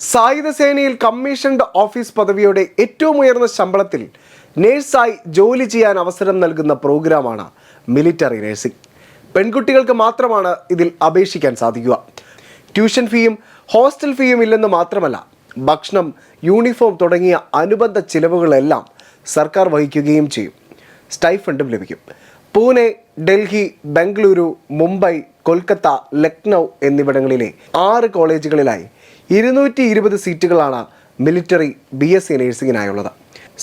സായുധ സേനയിൽ commissioned office പദവിയോടെ ഏറ്റവും ഉയർന്ന ശമ്പളത്തിൽ നേഴ്സായി ജോലി ചെയ്യാൻ അവസരം നൽകുന്ന പ്രോഗ്രാമാണ് മിലിറ്ററി നഴ്സിംഗ്. പെൺകുട്ടികൾക്ക് മാത്രമാണ് ഇതിൽ അപേക്ഷിക്കാൻ സാധിക്കുക. ട്യൂഷൻ ഫീയും ഹോസ്റ്റൽ ഫീയും ഇല്ലെന്ന് മാത്രമല്ല, ഭക്ഷണം, യൂണിഫോം തുടങ്ങിയ അനുബന്ധ ചിലവുകളെല്ലാം സർക്കാർ വഹിക്കുകയും ചെയ്യും. സ്റ്റൈഫണ്ടും ലഭിക്കും. പൂനെ, ഡൽഹി, ബംഗളൂരു, മുംബൈ, കൊൽക്കത്ത, ലക്നൗ എന്നിവിടങ്ങളിലെ 6 കോളേജുകളിലായി 220 സീറ്റുകളാണ് മിലിറ്ററി BSc നഴ്സിംഗിനായുള്ളത്.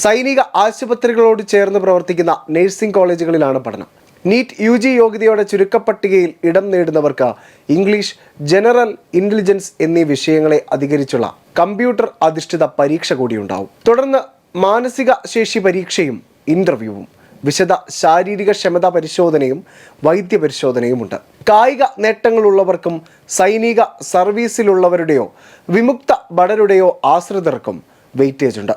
സൈനിക ആശുപത്രികളോട് ചേർന്ന് പ്രവർത്തിക്കുന്ന നഴ്സിംഗ് കോളേജുകളിലാണ് പഠനം. നീറ്റ് UG യോഗ്യതയോടെ ചുരുക്കപ്പട്ടികയിൽ ഇടം നേടുന്നവർക്ക് ഇംഗ്ലീഷ്, ജനറൽ ഇൻ്റലിജൻസ് എന്നീ വിഷയങ്ങളെ അധികരിച്ചുള്ള കമ്പ്യൂട്ടർ അധിഷ്ഠിത പരീക്ഷ കൂടിയുണ്ടാവും. തുടർന്ന് മാനസിക ശേഷി പരീക്ഷയും ഇൻ്റർവ്യൂവും, വിശദ ശാരീരിക ക്ഷമതാ പരിശോധനയും വൈദ്യപരിശോധനയുമുണ്ട്. കായിക നേട്ടങ്ങളുള്ളവർക്കും സൈനിക സർവീസിലുള്ളവരുടെയോ വിമുക്ത ഭടരുടെയോ ആശ്രിതർക്കും വെയിറ്റേജ് ഉണ്ട്.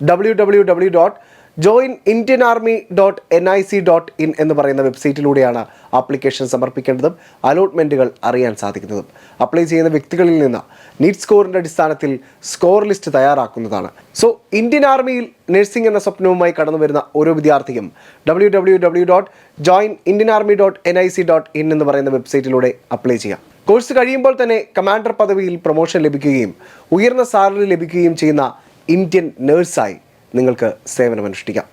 www.joinindianarmy.nic.in എന്ന് പറയുന്ന വെബ്സൈറ്റിലൂടെയാണ് ആപ്ലിക്കേഷൻ സമർപ്പിക്കേണ്ടതും അലോട്ട്മെൻറ്റുകൾ അറിയാൻ സാധിക്കുന്നതും. അപ്ലൈ ചെയ്യുന്ന വ്യക്തികളിൽ നിന്ന് നീറ്റ് സ്കോറിൻ്റെ അടിസ്ഥാനത്തിൽ സ്കോർ ലിസ്റ്റ് തയ്യാറാക്കുന്നതാണ്. സോ ഇന്ത്യൻ ആർമിയിൽ നഴ്സിംഗ് എന്ന സ്വപ്നവുമായി കടന്നു വരുന്ന ഓരോ വിദ്യാർത്ഥിയും www.joinindianarmy.nic.in എന്ന് പറയുന്ന വെബ്സൈറ്റിലൂടെ അപ്ലൈ ചെയ്യാം. കോഴ്സ് കഴിയുമ്പോൾ തന്നെ കമാൻഡർ പദവിയിൽ പ്രൊമോഷൻ ലഭിക്കുകയും ഉയർന്ന സാലറി ലഭിക്കുകയും ചെയ്യുന്ന ഇന്ത്യൻ നേഴ്സായി നിങ്ങൾക്ക് സേവനമനുഷ്ഠിക്കാം.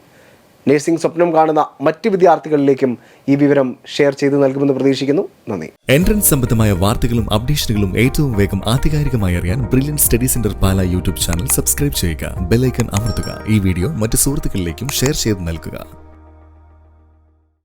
നഴ്സിംഗ് സ്വപ്നം കാണുന്ന മറ്റ് വിദ്യാർത്ഥികളിലേക്കും ഈ വിവരം ഷെയർ ചെയ്ത് നൽകുമെന്ന് പ്രതീക്ഷിക്കുന്നു. നന്ദി. എൻട്രൻസ് സംബന്ധമായ വാർത്തകളും അപ്ഡേഷനുകളും ഏറ്റവും വേഗം ആധികാരികമായി അറിയാൻ ബ്രില്യൻ സ്റ്റഡി സെന്റർ പാല യൂട്യൂബ് ചാനൽ സബ്സ്ക്രൈബ് ചെയ്യുക. ബെൽ ഐക്കൺ അമർത്തുക. ഈ വീഡിയോ മറ്റ് സുഹൃത്തുക്കളിലേക്കും ഷെയർ ചെയ്ത് നൽകുക.